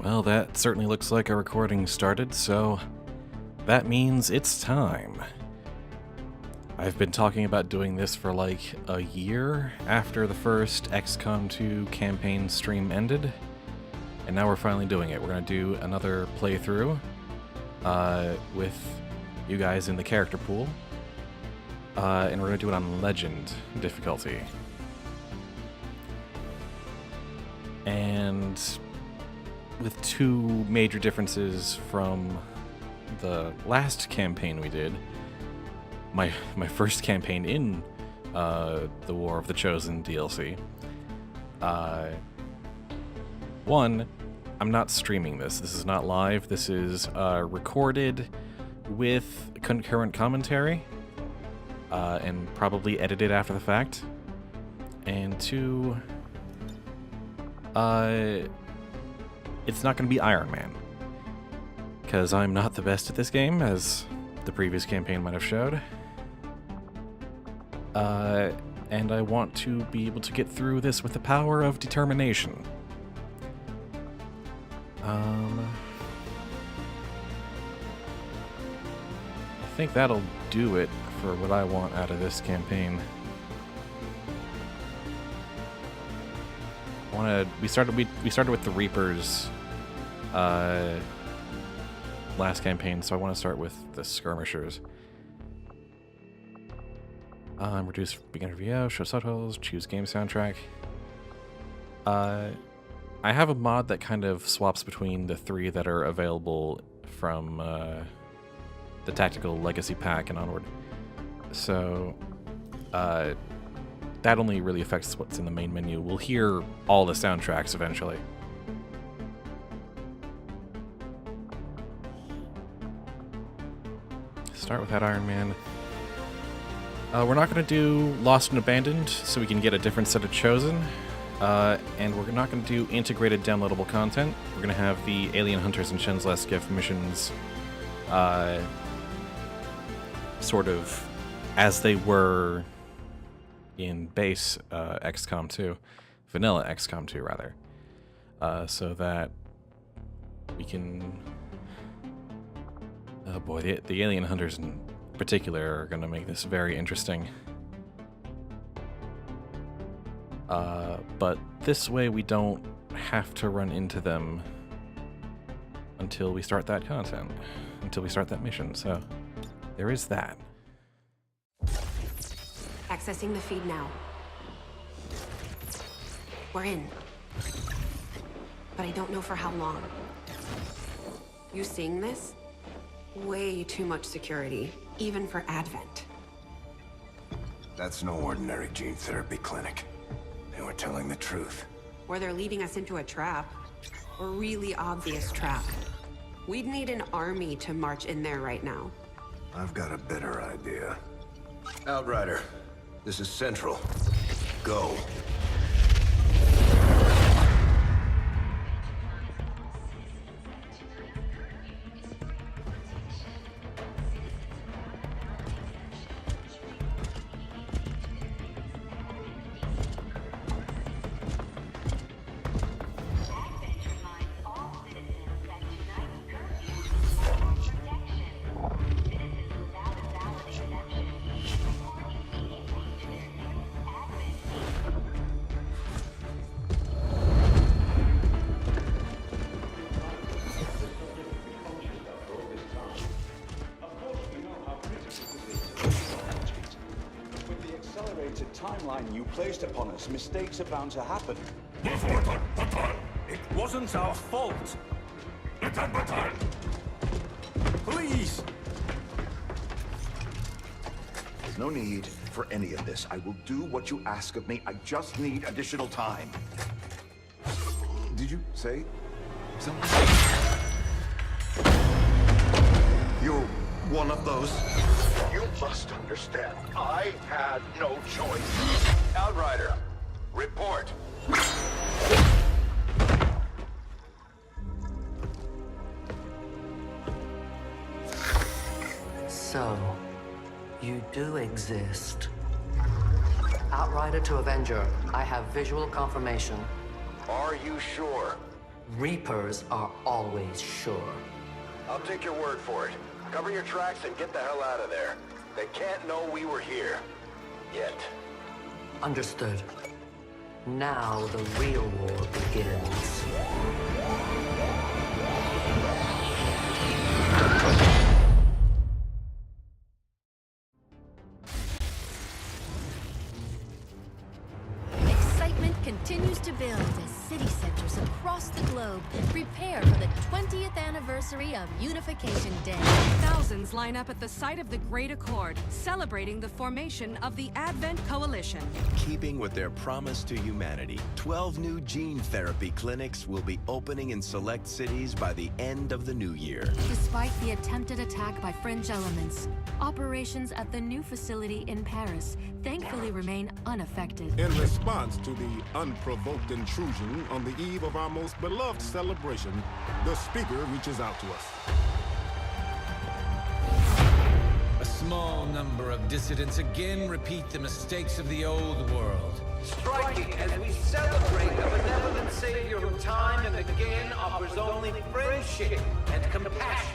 Well, that certainly looks like our recording started, so that means it's time. I've been talking about doing this for like a year after the first XCOM 2 campaign stream ended, and now we're finally doing it. We're going to do another playthrough with you guys in the character pool, and we're going to do it on Legend difficulty. And with two major differences from the last campaign we did, my first campaign in the War of the Chosen DLC. One, I'm not streaming this. This is not live. This is recorded with concurrent commentary and probably edited after the fact. And two, it's not going to be Ironman, because I'm not the best at this game, as the previous campaign might have showed. And I want to be able to get through this with the power of determination. I think that'll do it for what I want out of this campaign. We started with the Reapers last campaign, so I want to start with the Skirmishers. Reduce beginner VO, show subtitles, choose game soundtrack. I have a mod that kind of swaps between the three that are available from the Tactical Legacy Pack and onward. So that only really affects what's in the main menu. We'll hear all the soundtracks eventually. Start with that Ironman. We're not going to do Lost and Abandoned, so we can get a different set of Chosen. And we're not going to do integrated downloadable content. We're going to have the Alien Hunters and Shen's Last Gift missions sort of as they were in base XCOM 2. Vanilla XCOM 2, rather. So that we can... Oh boy, the Alien Hunters in particular are going to make this very interesting. But this way we don't have to run into them until we start that content, until we start that mission, so there is that. Accessing the feed now. We're in. But I don't know for how long. You seeing this? Way too much security, even for Advent. That's no ordinary gene therapy clinic. They were telling the truth. Or they're leading us into a trap. A really obvious trap. We'd need an army to march in there right now. I've got a better idea. Outrider, this is Central. Go. Timeline you placed upon us, mistakes are bound to happen. It wasn't our fault. Please! There's no need for any of this. I will do what you ask of me. I just need additional time. Did you say something? You're one of those? You must understand, I had no choice. Outrider, report. So, you do exist. Outrider to Avenger, I have visual confirmation. Are you sure? Reapers are always sure. I'll take your word for it. Cover your tracks and get the hell out of there. They can't know we were here. Yet. Understood. Now the real war begins. Excitement continues to build as city centers across the globe prepare for the 20th anniversary of Unification Day. Thousands line up at the site of the Great Accord, celebrating the formation of the Advent Coalition. Keeping with their promise to humanity, 12 new gene therapy clinics will be opening in select cities by the end of the new year. Despite the attempted attack by fringe elements, operations at the new facility in Paris thankfully remain unaffected. In response to the unprovoked intrusion on the eve of our most beloved celebration, the speaker reaches out to us. A small number of dissidents again repeat the mistakes of the old world. Striking as we celebrate a benevolent savior who time and again offers only friendship and compassion.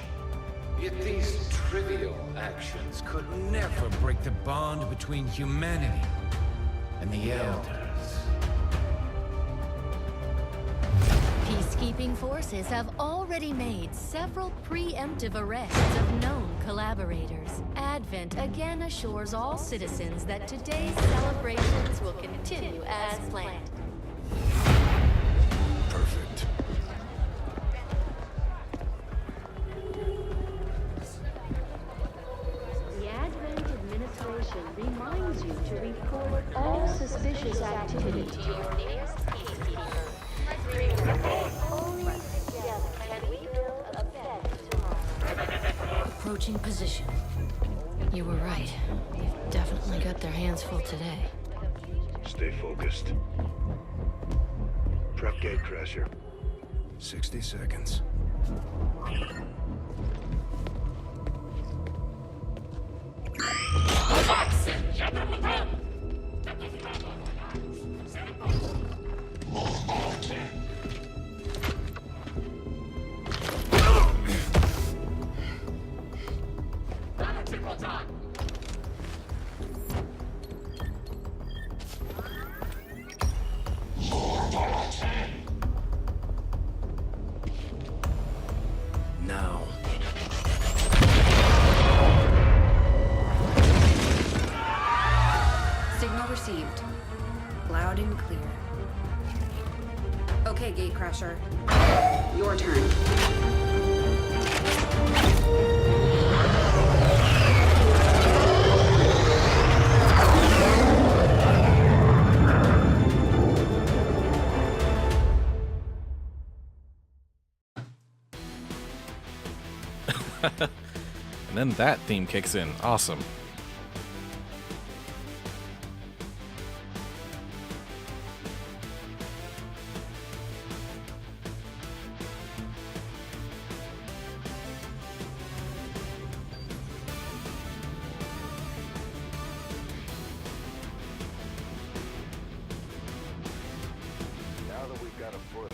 Yet these trivial actions could never break the bond between humanity and the Elders. Peacekeeping forces have already made several preemptive arrests of known collaborators. Advent again assures all citizens that today's celebrations will continue as planned. Perfect. The Advent administration reminds you to report all suspicious activity to your nearest peacekeeper. Only together can we build a better tomorrow. Approaching position. You were right. They've definitely got their hands full today. Stay focused. Prep gate crasher. 60 seconds. Now. Signal received. Loud and clear. Okay, Gatecrasher. Your turn. And then that theme kicks in. Awesome. Now that we've got a foothold,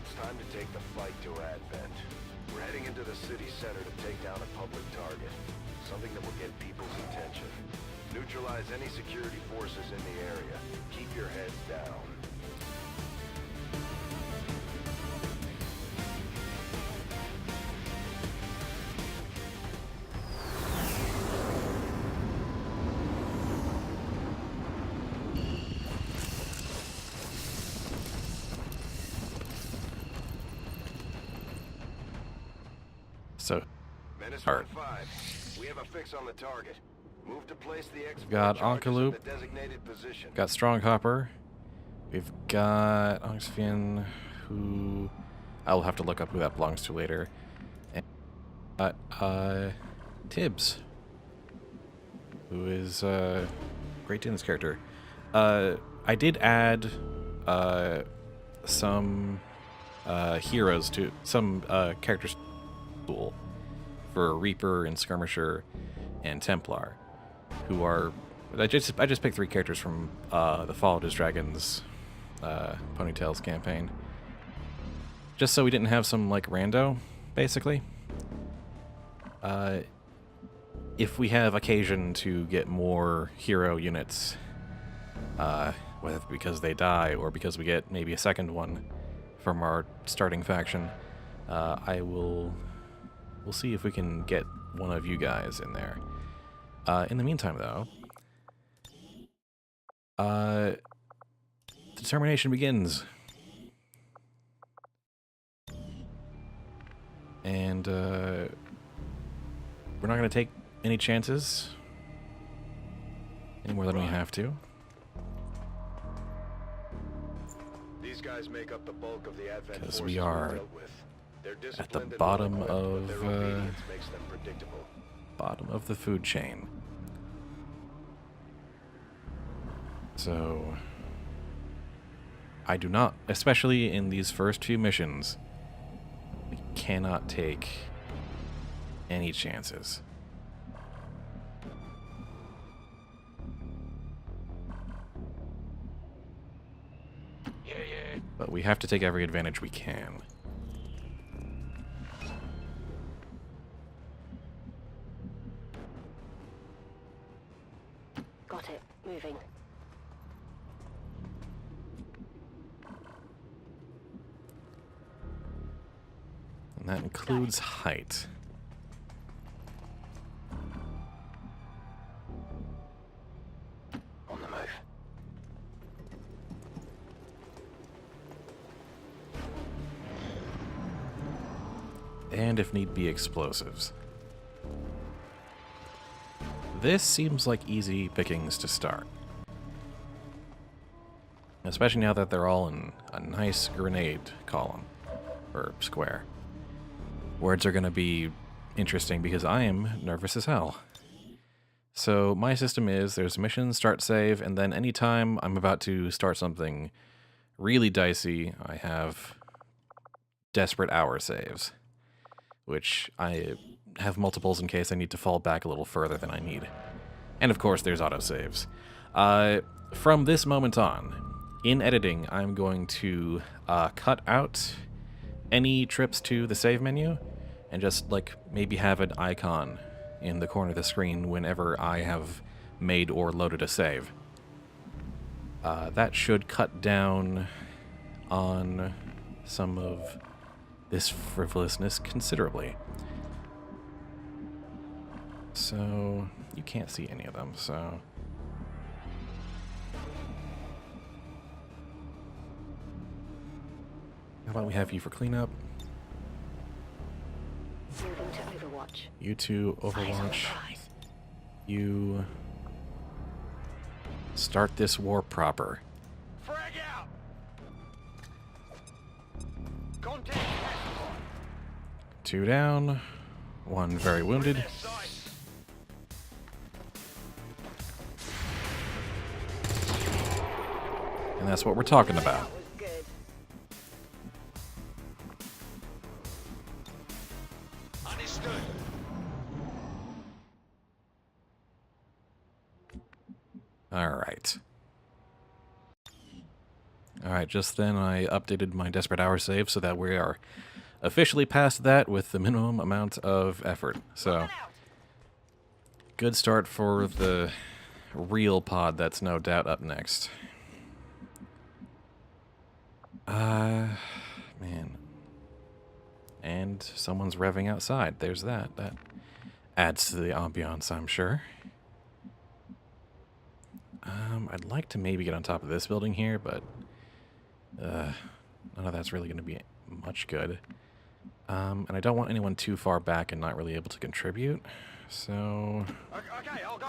it's time to take the fight to Advent. We're heading into the city center to take down a public target. Something that will get people's attention. Neutralize any security forces in the area. Keep your heads down. So, Menace Alright. 1-5. We have a fix on the target. Move to place the got charges in Onkaloop. the designated position. Got Stronghopper. We've got Oxfian, who I'll have to look up who that belongs to later. And got Tibbs, who is great in this character. I did add some heroes to some characters pool for Reaper and Skirmisher and Templar, who are I just picked 3 characters from the Fall of His Dragons Ponytails campaign, just so we didn't have some, like, rando, basically. If we have occasion to get more hero units, whether because they die or because we get maybe a second one from our starting faction, we'll see if we can get one of you guys in there. In the meantime, though, determination begins. And, we're not going to take any chances any more than we have to. These guys make up the bulk of the Advent because we forces are dealt with. They're at the disciplined and bottom well-equipped, but of their obedience makes them predictable. bottom of the food chain. So I do not, especially in these first few missions, we cannot take any chances. But we have to take every advantage we can. Got it. Moving. And that includes height. On the move. And if need be, explosives. This seems like easy pickings to start. Especially now that they're all in a nice grenade column, or square. Words are going to be interesting because I am nervous as hell. So my system is there's mission, start save, and then anytime I'm about to start something really dicey, I have desperate hour saves, which I have multiples in case I need to fall back a little further than I need. And of course there's autosaves. From this moment on, in editing, I'm going to cut out any trips to the save menu and just like maybe have an icon in the corner of the screen whenever I have made or loaded a save. That should cut down on some of this frivolousness considerably. So you can't see any of them, so how about we have you for cleanup? Moving to Overwatch. You two, Overwatch. You start this war proper. Frag out! Contact! 2 down, 1 very wounded. And that's what we're talking about. Understood. Alright. Alright, just then I updated my Desperate Hour save so that we are officially past that with the minimum amount of effort. So, good start for the real pod that's no doubt up next. Man. And someone's revving outside. There's that. That adds to the ambiance, I'm sure. I'd like to maybe get on top of this building here, but none of that's really going to be much good. And I don't want anyone too far back and not really able to contribute, so... Okay, I'll go.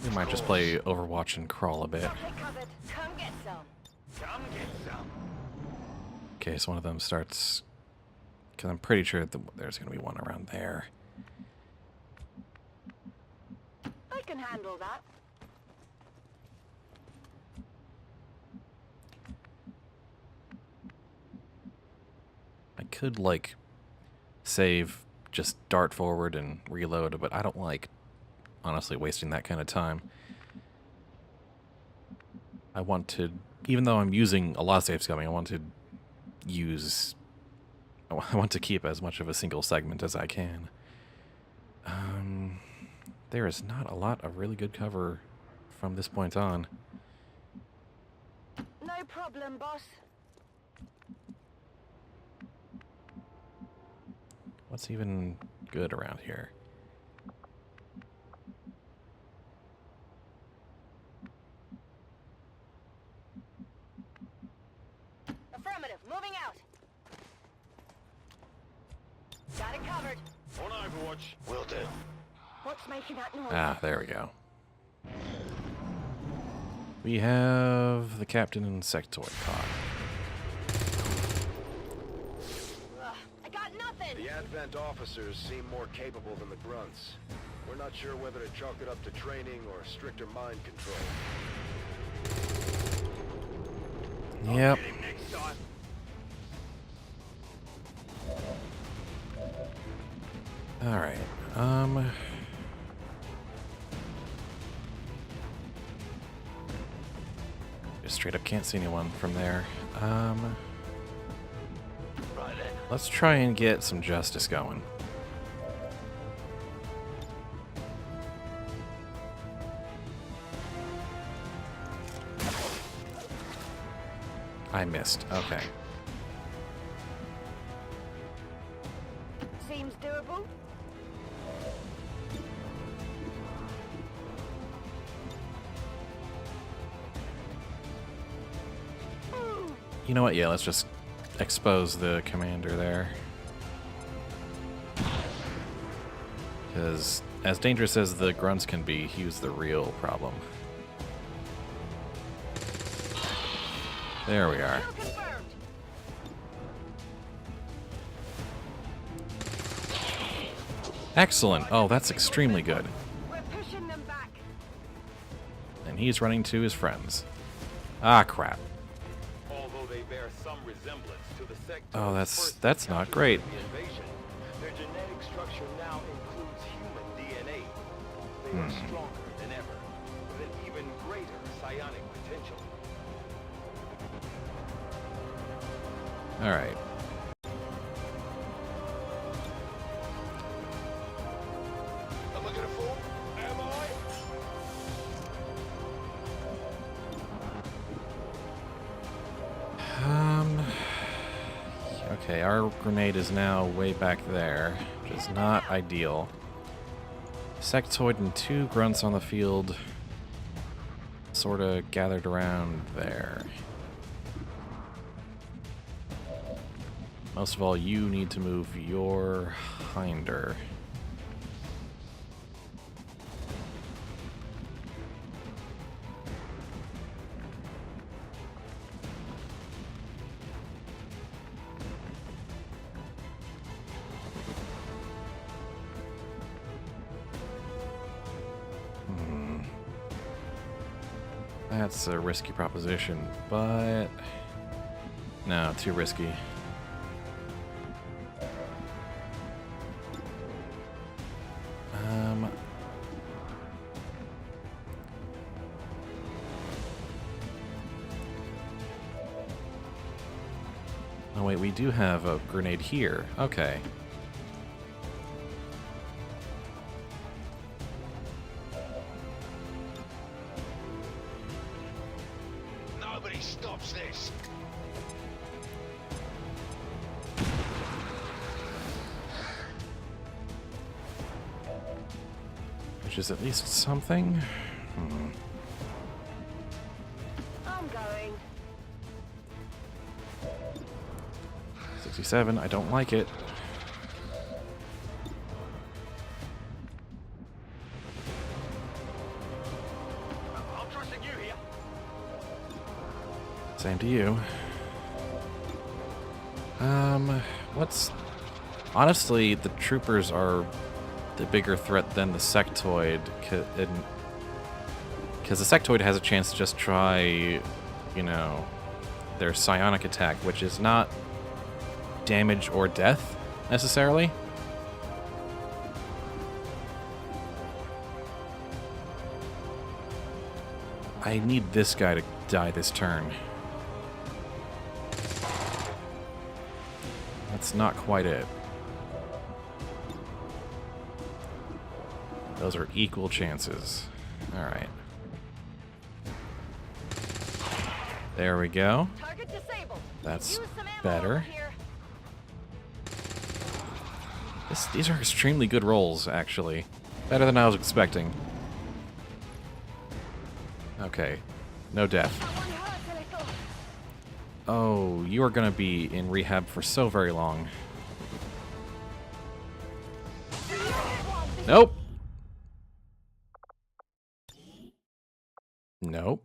We might just play Overwatch and crawl a bit. Come get some. Come get some. In case one of them starts... Because I'm pretty sure that there's going to be one around there. I can handle that. I could, like, save, just dart forward and reload, but I don't like honestly wasting that kind of time. I want to, even though I'm using a lot of save-scumming, I want to keep as much of a single segment as I can. There is not a lot of really good cover from this point on. No problem, boss. What's even good around here? Affirmative, moving out. Got it covered. On Overwatch. Will do. What's making that noise? Ah, there we go. We have the captain and sectoid caught. I got nothing. The Advent officers seem more capable than the grunts. We're not sure whether to chalk it up to training or stricter mind control. Yep. Next time. All right. Just straight up can't see anyone from there. Let's try and get some justice going. I missed. Okay. Seems doable. You know what? Yeah, let's just expose the commander there. Because as dangerous as the grunts can be, he was the real problem. There we are. Excellent. Oh, that's extremely good. We're pushing them back. And he's running to his friends. Ah, crap. Although they bear some resemblance to the sector. Oh, that's not great. Their genetic structure now includes human DNA. They are stronger than ever, with an even greater psionic potential. All right. Am I gonna fall? Am I? Okay, our grenade is now way back there, which is not ideal. Sectoid and 2 grunts on the field, sort of gathered around there. Most of all, you need to move your hinder. That's a risky proposition, but no, too risky. Oh wait, we do have a grenade here. Okay. Nobody stops this. Which is at least something. I'm going. 67, I don't like it. I'm trusting you here. Same to you. What's... Honestly, the troopers are the bigger threat than the sectoid, because the sectoid has a chance to just try, you know, their psionic attack, which is not damage or death, necessarily. I need this guy to die this turn. That's not quite it. Those are equal chances. Alright. There we go. That's better. These are extremely good rolls, actually. Better than I was expecting. Okay. No death. Oh, you are gonna be in rehab for so very long. Nope. Nope.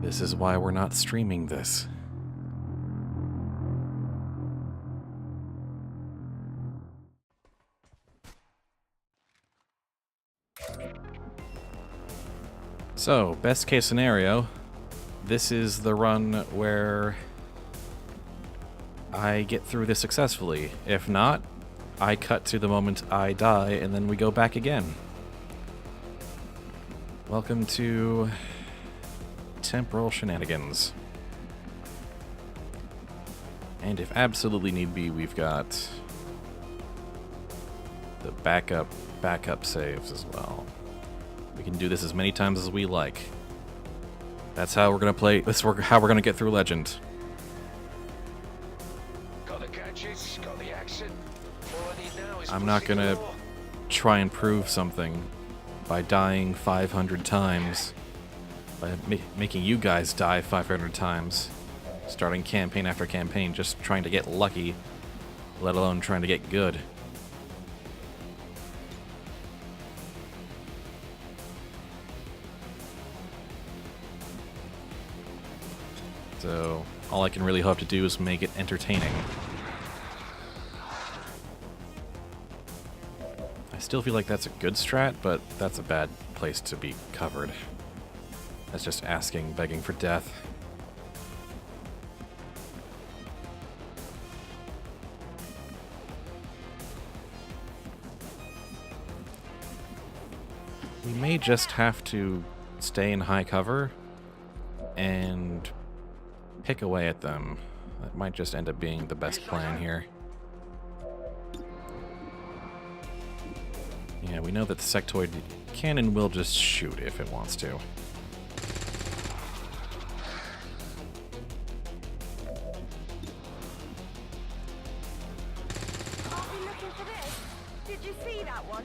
This is why we're not streaming this. So, best case scenario, this is the run where I get through this successfully. If not, I cut to the moment I die and then we go back again. Welcome to temporal shenanigans. And if absolutely need be, we've got the backup saves as well. We can do this as many times as we like. That's how we're gonna play. This is how we're gonna get through Legend. Got the gadgets, got the accent. All I need now is I'm not gonna try and prove something by dying 500 times, by making you guys die 500 times, starting campaign after campaign, just trying to get lucky, let alone trying to get good. So, all I can really hope to do is make it entertaining. I still feel like that's a good strat, but that's a bad place to be covered. That's just asking, begging for death. We may just have to stay in high cover and pick away at them. That might just end up being the best plan here. Yeah, we know that the sectoid can and will just shoot if it wants to. Did you see that one?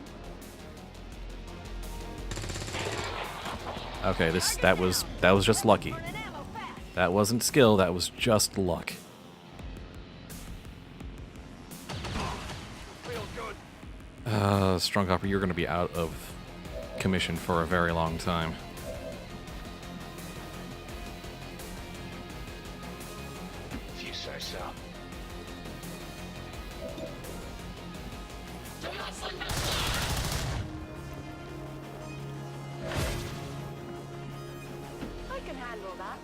Okay, that was just lucky. That wasn't skill, that was just luck. Strong Copper, you're gonna be out of commission for a very long time. If you say so. I can handle that.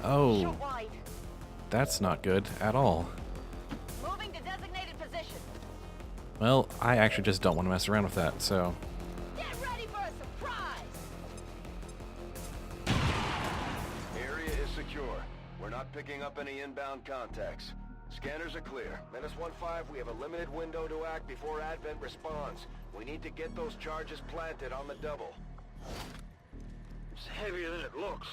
Oh, that's not good at all. Moving to designated position. Well, I actually just don't want to mess around with that, so... Get ready for a surprise! Area is secure. We're not picking up any inbound contacts. Scanners are clear. Menace 1-5, we have a limited window to act before Advent responds. We need to get those charges planted on the double. It's heavier than it looks.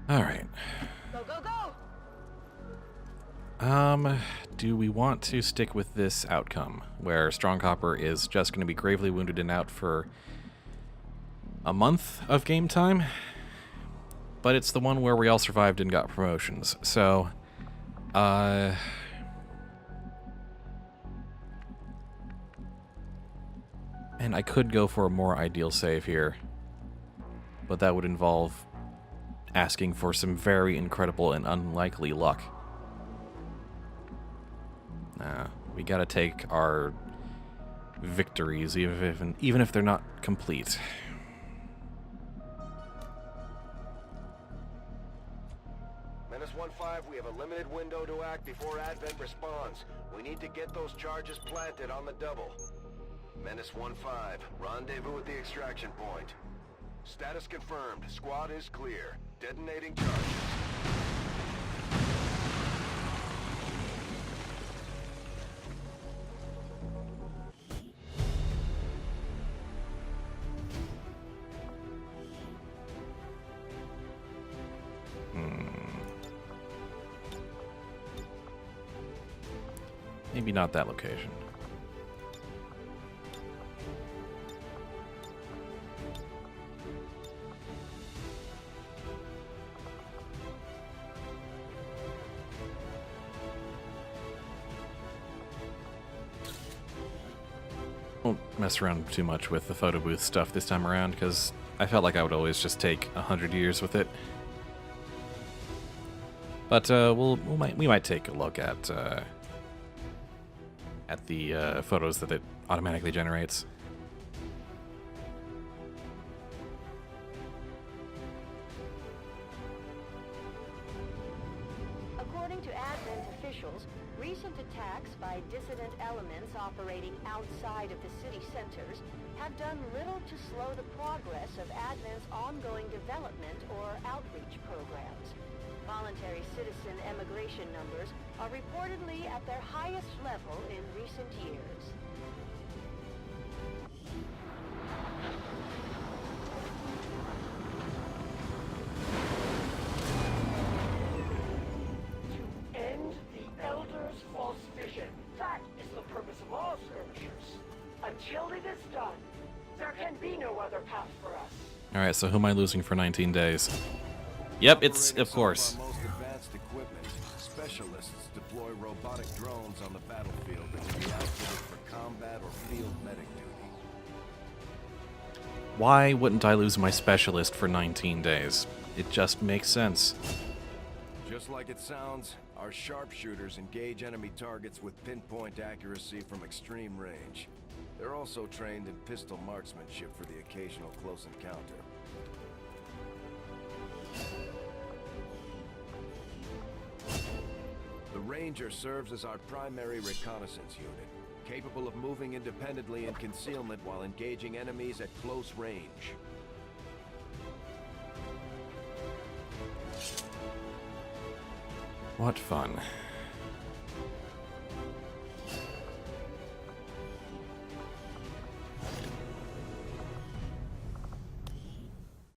Alright. Go, go, go! Do we want to stick with this outcome, where Strong Copper is just going to be gravely wounded and out for a month of game time? But it's the one where we all survived and got promotions, so... And I could go for a more ideal save here, but that would involve asking for some very incredible and unlikely luck. We gotta take our victories, even if they're not complete. 1-5, we have a limited window to act before Advent responds. We need to get those charges planted on the double. Menace 1-5, rendezvous at the extraction point. Status confirmed. Squad is clear. Detonating charges. Maybe not that location. Won't mess around too much with the photo booth stuff this time around, because I felt like I would always just take 100 years with it. But we might take a look at the photos that it automatically generates. According to Advent officials, recent attacks by dissident elements operating outside of the city centers have done little to slow the progress of Advent's ongoing development or outreach programs. Voluntary citizen emigration numbers are reportedly at their highest level in recent years. To end the Elder's false vision. That is the purpose of all skirmishers. Until it is done, there can be no other path for us. Alright, so who am I losing for 19 days? Yep, it's, of course. Most advanced equipment. Specialists deploy robotic drones on the battlefield that can be outfitted for combat or field medic duty. Why wouldn't I lose my specialist for 19 days? It just makes sense. Just like it sounds, our sharpshooters engage enemy targets with pinpoint accuracy from extreme range. They're also trained in pistol marksmanship for the occasional close encounter. The Ranger serves as our primary reconnaissance unit, capable of moving independently in concealment while engaging enemies at close range. What fun.